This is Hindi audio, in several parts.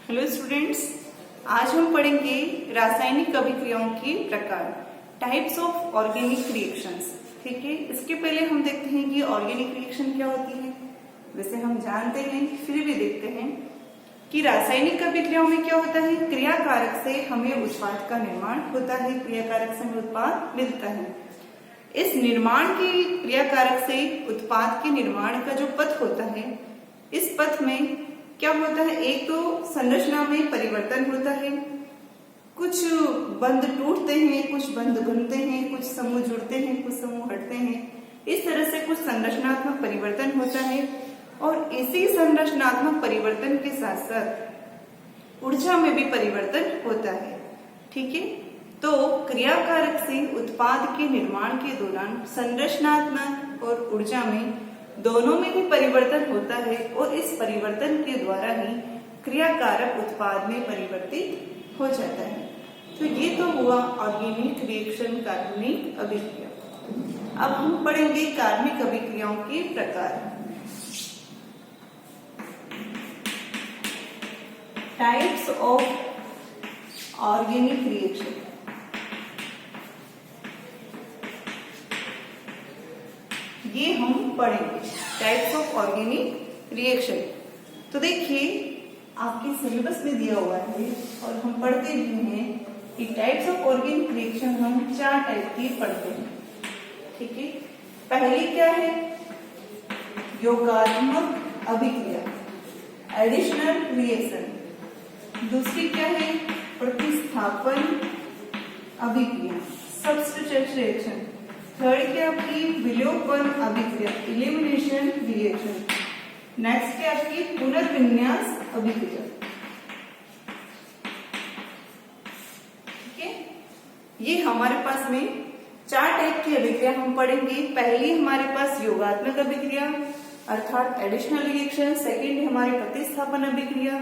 हेलो स्टूडेंट्स, आज हम पढ़ेंगे रासायनिक अभिक्रियाओं के प्रकार, टाइप्स ऑफ ऑर्गेनिक रिएक्शंस। ठीक है, इसके पहले हम देखते हैं कि ऑर्गेनिक रिएक्शन क्या होती है। वैसे हम जानते हैं, फिर भी देखते हैं कि रासायनिक अभिक्रियाओं में क्या होता है। क्रियाकारक से हमें उत्पाद का निर्माण होता है, क्रियाकारक से हमें उत्पाद मिलता है। इस निर्माण के क्रियाकारक से उत्पाद के निर्माण का जो पथ होता है, इस पथ में क्या होता है, एक तो संरचना में परिवर्तन होता है, कुछ बंध टूटते हैं, कुछ बंध बनते हैं, कुछ समूह जुड़ते हैं, कुछ समूह हटते हैं। इस तरह से कुछ संरचनात्मक परिवर्तन होता है और इसी संरचनात्मक परिवर्तन के साथ साथ ऊर्जा में भी परिवर्तन होता है। ठीक है, तो क्रियाकारक से उत्पाद के निर्माण के दौरान संरचनात्मक और ऊर्जा में दोनों में भी परिवर्तन होता है और इस परिवर्तन के द्वारा ही क्रियाकारक उत्पाद में परिवर्तित हो जाता है। तो ये तो हुआ ऑर्गेनिक रिएक्शन, कार्बनिक अभिक्रिया। अब हम पढ़ेंगे कार्बनिक अभिक्रियाओं के प्रकार, टाइप्स ऑफ ऑर्गेनिक रिएक्शन। ये हम पढ़ेंगे टाइप्स ऑफ ऑर्गेनिक रिएक्शन। तो देखिए, आपके सिलेबस में दिया हुआ है और हम पढ़ते भी हैं कि टाइप्स ऑफ ऑर्गेनिक रिएक्शन हम 4 टाइप की पढ़ते हैं। ठीक है, पहली क्या है, योगात्मक अभिक्रिया, एडिशनल रिएक्शन। दूसरी क्या है, प्रतिस्थापन अभिक्रिया, सब्स्टिट्यूशन रिएक्शन। थर्ड क्या आपकी, विलोपन अभिक्रिया, एलिमिनेशन रिएक्शन। नेक्स्ट क्या आपकी, पुनर्विन्यास अभिक्रिया। ठीक है, ये हमारे पास में 4 टाइप की अभिक्रिया हम पढ़ेंगे। पहली हमारे पास योगात्मक अभिक्रिया अर्थात एडिशनल रिएक्शन, सेकेंड हमारे प्रतिस्थापन अभिक्रिया,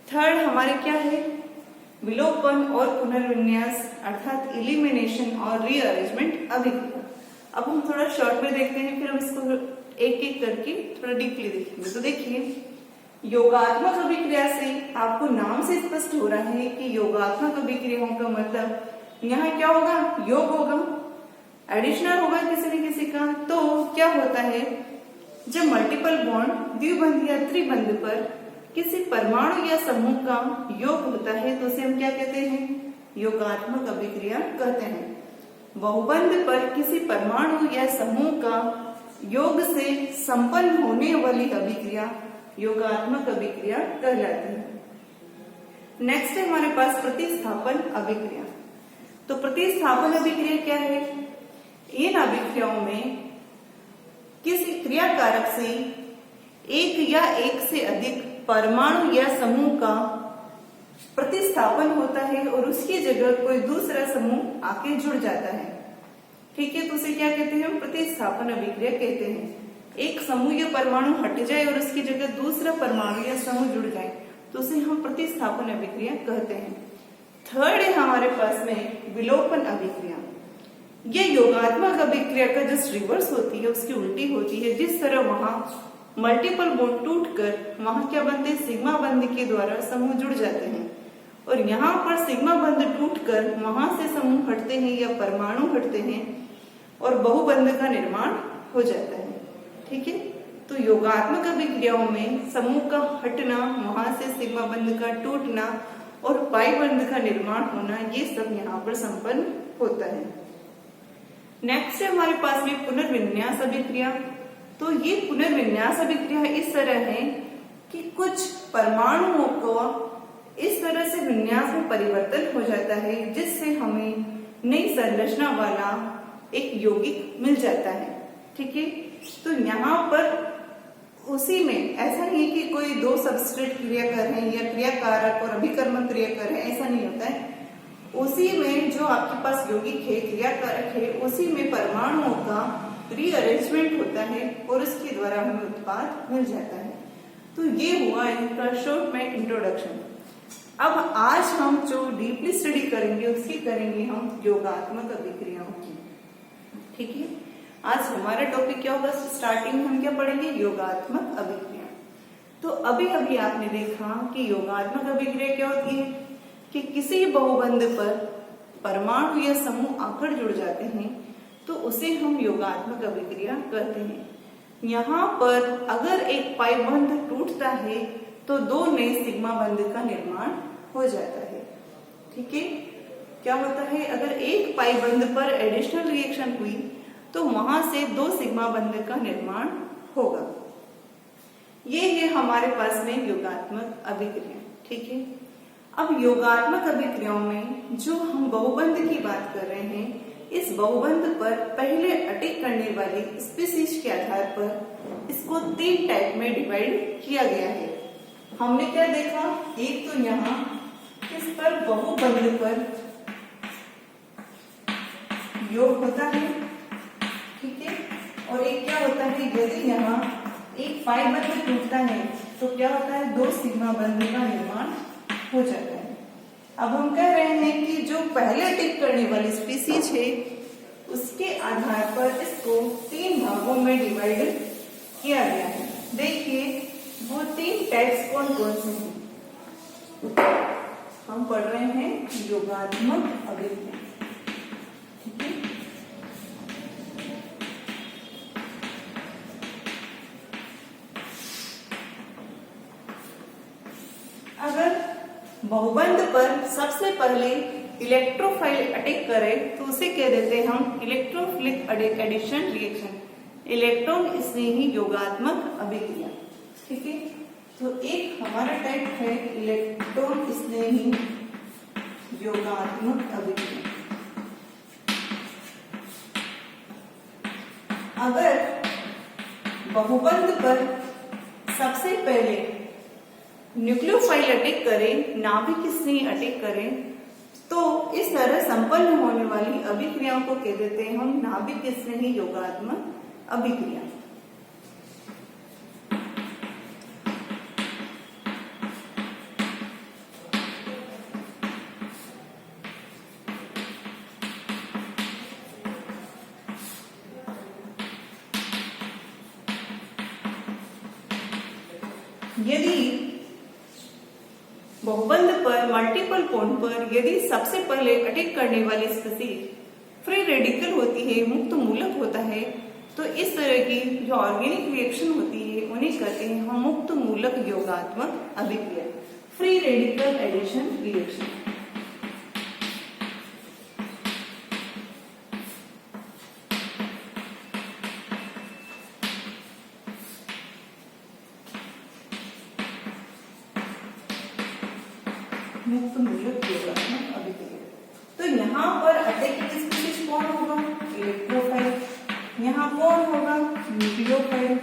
थर्ड हमारे क्या है, विलोपन और पुनर्विन्यास अर्थात एलिमिनेशन और रीअरेंजमेंट अभिक्रिया। अब हम थोड़ा शॉर्ट में देखते हैं, फिर हम इसको एक एक करके थोड़ा डीपली देखेंगे। तो देखिए, योगात्मक अभिक्रिया से आपको नाम से स्पष्ट हो रहा है कि योगात्मक अभिक्रियाओं का मतलब यहाँ क्या होगा, योग होगा, एडिशनल होगा किसी न किसी का। तो क्या होता है, जब मल्टीपल बॉन्ड द्विबंध या त्रिबंध पर किसी परमाणु या समूह का योग होता है तो उसे हम क्या कहते हैं, योगात्मक अभिक्रिया कहते हैं। बहुबंध पर किसी परमाणु या समूह का योग से संपन्न होने वाली अभिक्रिया योगात्मक अभिक्रिया कहलाती है। नेक्स्ट है हमारे पास प्रतिस्थापन अभिक्रिया। तो प्रतिस्थापन अभिक्रिया क्या है, इन अभिक्रियाओं में किसी क्रियाकारक से एक या एक से अधिक परमाणु या समूह का प्रतिस्थापन होता है और उसकी जगह कोई दूसरा समूह आके जुड़ जाता है। ठीक है, तो उसे क्या कहते हैं, प्रतिस्थापन अभिक्रिया कहते हैं। एक समूह या परमाणु हट जाए और उसकी जगह दूसरा परमाणु या समूह जुड़ जाए तो उसे हम प्रतिस्थापन अभिक्रिया कहते हैं। थर्ड है हमारे पास में विलोपन अभिक्रिया। ये योगात्मक अभिक्रिया का जस्ट रिवर्स होती है, उसकी उल्टी होती है। जिस तरह वहां मल्टीपल बॉन्ड टूटकर वहां क्या बनते हैं, सिग्मा बंध के द्वारा समूह जुड़ जाते हैं और यहाँ पर सिग्मा बंध टूटकर वहां से समूह हटते हैं या परमाणु हटते हैं और बहुबंध का निर्माण हो जाता है। ठीक है, तो योगात्मक अभिक्रियाओं में समूह का हटना, वहां से सिग्मा बंध का टूटना और पाई बंध का निर्माण होना, ये सब यहाँ पर संपन्न होता है। नेक्स्ट है हमारे पास में पुनर्विन्यास अभिक्रिया। तो ये पुनर्विन्यास अभिक्रिया इस तरह है कि कुछ परमाणुओं को इस तरह से विन्यास में परिवर्तन हो जाता है जिससे हमें नई संरचना वाला एक यौगिक मिल जाता है। ठीक है, तो यहाँ पर उसी में ऐसा नहीं है कि कोई 2 सबस्ट्रेट क्रिया कर रहे हैं या क्रियाकारक और अभिकर्मक क्रिया कर रहे हैं, ऐसा नहीं होता है। उसी में जो आपके पास यौगिक है, क्रियाकारक है, उसी में परमाणुओं का रीअरेंजमेंट होता है और उसके द्वारा हमें उत्पाद मिल जाता है। तो ये हुआ इनका शॉर्ट में इंट्रोडक्शन। अब आज हम जो डीपली स्टडी करेंगे उसकी करेंगे हम योगात्मक अभिक्रियाओं की। ठीक है, आज हमारा टॉपिक क्या होगा, स्टार्टिंग में हम क्या पढ़ेंगे, योगात्मक अभिक्रिया। तो अभी अभी आपने देखा कि योगात्मक अभिक्रिया क्या होती है कि किसी बहुबंध पर परमाणु या समूह आकर जुड़ जाते हैं तो उसे हम योगात्मक अभिक्रिया कहते हैं। यहाँ पर अगर एक पाई बंध टूटता है तो दो नए सिग्मा बंध का निर्माण हो जाता है। ठीक है, क्या होता है, अगर एक पाई बंध पर एडिशनल रिएक्शन हुई तो वहां से दो सिग्मा बंध का निर्माण होगा। ये है हमारे पास में योगात्मक अभिक्रिया। ठीक है, अब योगात्मक अभिक्रियाओं में जो हम बहुबंध की बात कर रहे हैं, इस बहुबंध पर पहले अटैक करने वाली स्पीसीज के आधार पर इसको 3 टाइप में डिवाइड किया गया है। हमने क्या देखा, एक तो यहाँ इस पर बहुबंध पर योग होता है, ठीक है, और एक क्या होता है, यदि यहाँ एक पाई बंध टूटता है तो क्या होता है, दो सिग्मा बंध का निर्माण हो जाता है। अब हम कह रहे हैं कि जो पहले अटैक करने वाली स्पीसीज है उसके आधार पर इसको 3 भागों में डिवाइड किया गया है। देखिए वो 3 टाइप्स कौन कौन से हैं। हम पढ़ रहे हैं योगात्मक अभिक्रिया। ठीक है, अगर बहुबंध पर सबसे पहले इलेक्ट्रोफाइल अटैक करे तो उसे कह देते हैं हम इलेक्ट्रोफिलिक एडिशन रिएक्शन, इलेक्ट्रॉन स्नेही योगात्मक अभिक्रिया। ठीक है, तो एक हमारा टाइप है इलेक्ट्रॉन स्नेही योगात्मक अभिक्रिया। अगर बहुबंध पर सबसे पहले न्यूक्लियोफाइल अटैक करे, नाभिक स्नेही अटैक करे, तो इस तरह संपन्न होने वाली अभिक्रियाओं को कह देते हैं हम नाभिक स्नेही योगात्मक अभिक्रिया। यदि बहुबंध पर मल्टीपल बॉन्ड पर यदि सबसे पहले अटैक करने वाली स्पीसीज फ्री रेडिकल होती है, मुक्त मूलक होता है, तो इस तरह की जो ऑर्गेनिक रिएक्शन होती है उन्हें कहते हैं हम मुक्त मूलक योगात्मक अभिक्रिया, फ्री रेडिकल एडिशन रिएक्शन। मुक्त मूलक योगात्मक अभिक्रिया। तो यहाँ पर अटैकिंग स्पीसीज कौन होगा, इलेक्ट्रोफाइल, यहाँ कौन होगा, न्यूक्लियोफाइल,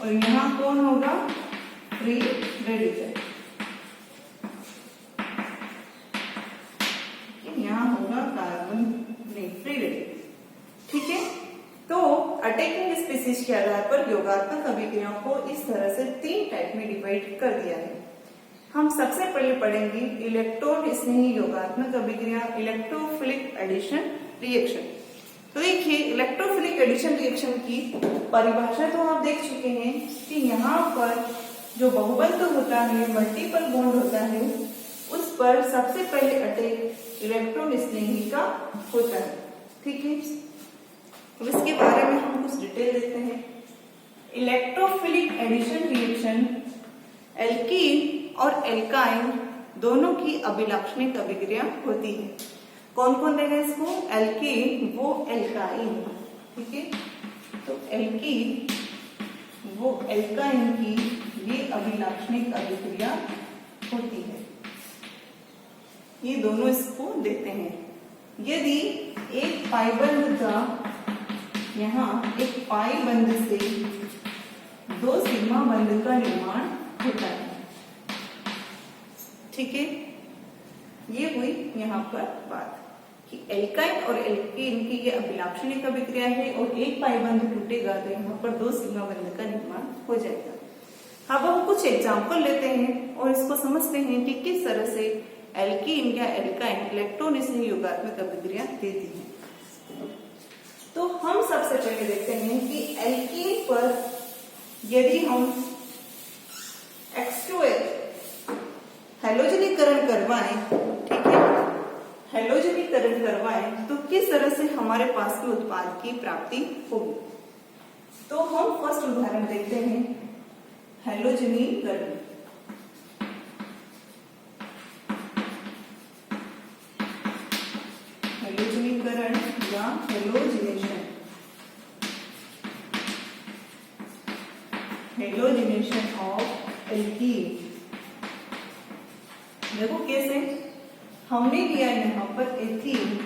और यहाँ कौन होगा, फ्री रेडिकल। यहाँ होगा कार्बन नहीं, फ्री रेडिकल। ठीक है, तो अटैकिंग स्पीसीज के आधार पर योगात्मक अभिक्रियाओं को इस तरह से 3 टाइप में डिवाइड कर दिया है। हम सबसे पहले पढ़ेंगे इलेक्ट्रॉन स्नेही योगात्मक अभिक्रिया, इलेक्ट्रोफिलिक एडिशन रिएक्शन। तो देखिए इलेक्ट्रोफिलिक एडिशन रिएक्शन की परिभाषा तो आप देख चुके हैं कि यहाँ पर जो बहुबंध होता है, मल्टीपल बॉन्ड होता है, उस पर सबसे पहले अटैक इलेक्ट्रॉन स्नेही का होता है। ठीक है, तो इसके बारे में हम कुछ डिटेल देते हैं। इलेक्ट्रोफिलिक एडिशन रिएक्शन एल्कीन और एल्काइन दोनों की अभिलाक्षणिक अभिक्रिया होती है। कौन कौन देगा इसको, एल्कीन वो एल्काइन। ठीक है, तो एल्कीन वो एल्काइन की ये अभिलाक्षणिक अभिक्रिया होती है। ये दोनों इसको देते हैं। यदि एक पाई बंध का, यहाँ एक पाई बंध से दो सिग्मा बंध का निर्माण होता है। ठीक है, ये हुई यहाँ पर बात कि एल्काइन और एल्कीन की ये अभिलाक्षणिक अभिक्रिया है और एक पाई बंध टूटेगा तो यहाँ पर दो सिग्मा बंध का निर्माण हो जाएगा। अब हम कुछ एग्जाम्पल लेते हैं और इसको समझते हैं कि किस तरह से एल्कीन या एल्काइन इलेक्ट्रॉन स्नेही योगात्मक अभिक्रिया देती है। तो हम सबसे पहले देखते हैं कि एल्कीन पर यदि हम H2H हैलोजनीकरण करवाएं, ठीक है, हैलोजनीकरण करवाएं तो किस तरह से हमारे पास के उत्पाद की प्राप्ति होगी। तो हम फर्स्ट उदाहरण देखते हैं, हैलोजनीकरण। हैलोजनीकरण या हैलोजिनेशन, हैलोजिनेशन ऑफ एल्कीन। देखो कैसे, हमने लिया यहाँ पर एथीन,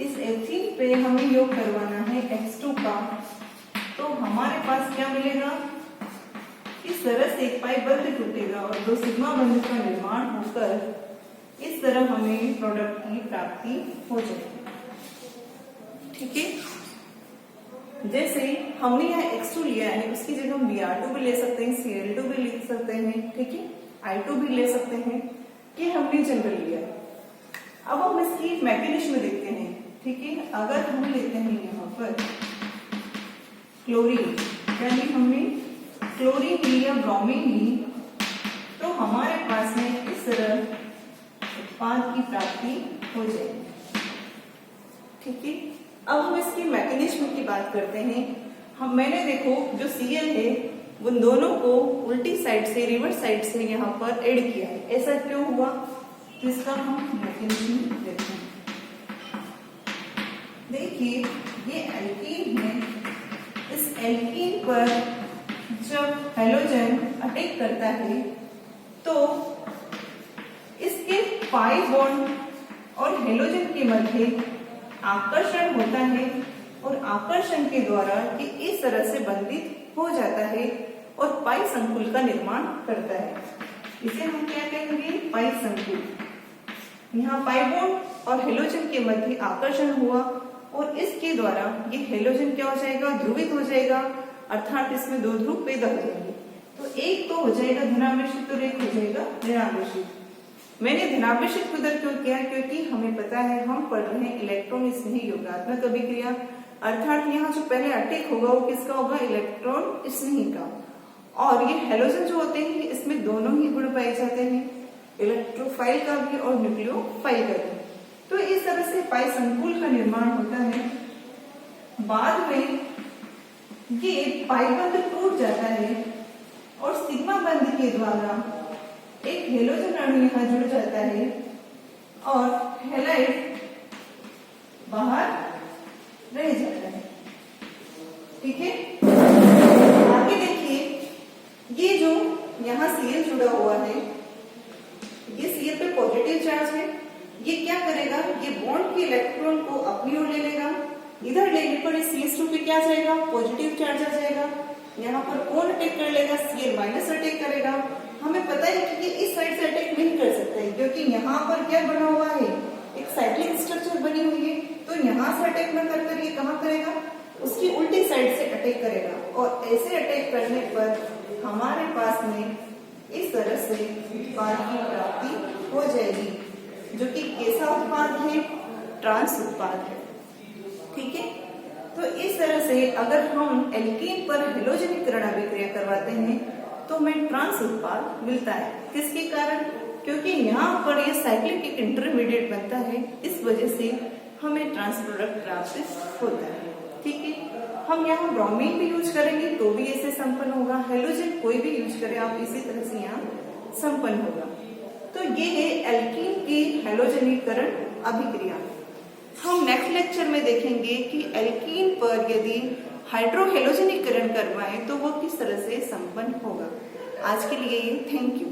इस एथीन पे हमें योग करवाना है H2 का, तो हमारे पास क्या मिलेगा, इस तरह से एक पाई बंध टूटेगा और दो सिग्मा बंध का निर्माण होकर इस तरह हमें प्रोडक्ट की प्राप्ति हो जाएगी, ठीक है। जैसे हमने यहाँ X2 लिया है, उसकी जगह हम Br2 भी ले सकते हैं, Cl2 भी लिख सकते हैं, ठीक है, I2 भी ले सकते हैं, ये हमने जनरल लिया। अब हम इसकी मैकेनिज्म देखते हैं, ठीक है। अगर हम लेते हैं यहाँ पर क्लोरीन, यानी हमने क्लोरीन ली या ब्रोमीन ली, तो हमारे पास में इस तरह उत्पाद की प्राप्ति हो जाएगी, ठीक है। अब हम इसकी मैकेनिज्म की बात करते हैं। मैंने देखो जो Cl है उन दोनों को उल्टी साइड से, रिवर्स साइड से यहाँ पर ऐड किया है, ऐसा क्यों हुआ, तो इसका हम मैकेनिज्म देखते हैं। देखिए ये एल्कीन है, इस एल्कीन पर जब हैलोजन अटैक करता है तो इसके पाई बॉन्ड और हैलोजन के मध्य आकर्षण होता है और आकर्षण के द्वारा ये इस तरह से बंधित हो जाता है और पाई संकुल का निर्माण करता है। इसे हम क्या कहेंगे, पाई संकुल। यहाँ पाई बॉन्ड और हैलोजन के मध्य आकर्षण हुआ और इसके द्वारा ये हैलोजन क्या हो जाएगा, ध्रुवित हो जाएगा, अर्थात इसमें दो ध्रुव पैदा हो जाएंगे। तो एक तो हो जाएगा धनावेशित और एक हो जाएगा ऋणावेशित। मैंने धनावेशित को इधर क्यों किया, क्योंकि हमें पता है, हम पढ़ रहे हैं इलेक्ट्रॉन स्नेही योगात्मक अभिक्रिया, अर्थात यहाँ जो पहले अटैक होगा वो किसका होगा, इलेक्ट्रॉन स्नेही का। और ये हैलोजन जो होते हैं इसमें दोनों ही गुण पाए जाते हैं, इलेक्ट्रोफाइल का भी और न्यूक्लियोफाइल का भी। तो इस तरह से पाई संकुल का निर्माण होता है। बाद में ये पाई बंध टूट जाता है और सिग्मा बंध के द्वारा एक हैलोजन अणु यहाँ जुड़ जाता है और हैलाइड बाहर रह जाता है, ठीक है। आगे देखिए, ये जो यहाँ Cl जुड़ा हुआ है, ये Cl पे पॉजिटिव चार्ज है, ये क्या करेगा, ये बॉन्ड के इलेक्ट्रॉन को अपनी ओर ले लेगा, इधर लेने पर इस CH2 पे क्या जाएगा, पॉजिटिव चार्ज आ जाएगा। यहाँ पर कौन अटैक कर लेगा, Cl माइनस अटैक करेगा। हमें पता है कि ये इस साइड से अटैक नहीं कर सकता है, क्योंकि यहाँ पर क्या बना हुआ है, एक साइक्लिक स्ट्रक्चर बनी हुई है। तो यहाँ से अटैक न कर ये कहाँ करेगा, उसकी उल्टी साइड से अटैक करेगा और ऐसे अटैक करने पर हमारे पास में इस तरह से उत्पाद की प्राप्ति हो जाएगी, जो कि कैसा उत्पाद है, ट्रांस उत्पाद है, ठीक है। तो इस तरह से अगर हम एल्कीन पर हैलोजनीकरण अभिक्रिया करवाते हैं तो हमें ट्रांस उत्पाद मिलता है। किसके कारण, क्योंकि यहाँ पर ये साइक्लिक एक इंटरमीडिएट बनता है, इस वजह से हमें ट्रांस प्रोडक्ट प्राप्त होता है, ठीक है। हम यहाँ ब्रोमीन भी यूज करेंगे तो भी ऐसे संपन्न होगा, हैलोजन कोई भी यूज करें आप इसी तरह से यहाँ संपन्न होगा। तो ये है एल्कीन की हैलोजनीकरण अभिक्रिया। हम नेक्स्ट लेक्चर में देखेंगे कि एल्कीन पर यदि हाइड्रोहैलोजनीकरण करवाएं तो वो किस तरह से संपन्न होगा। आज के लिए थैंक यू।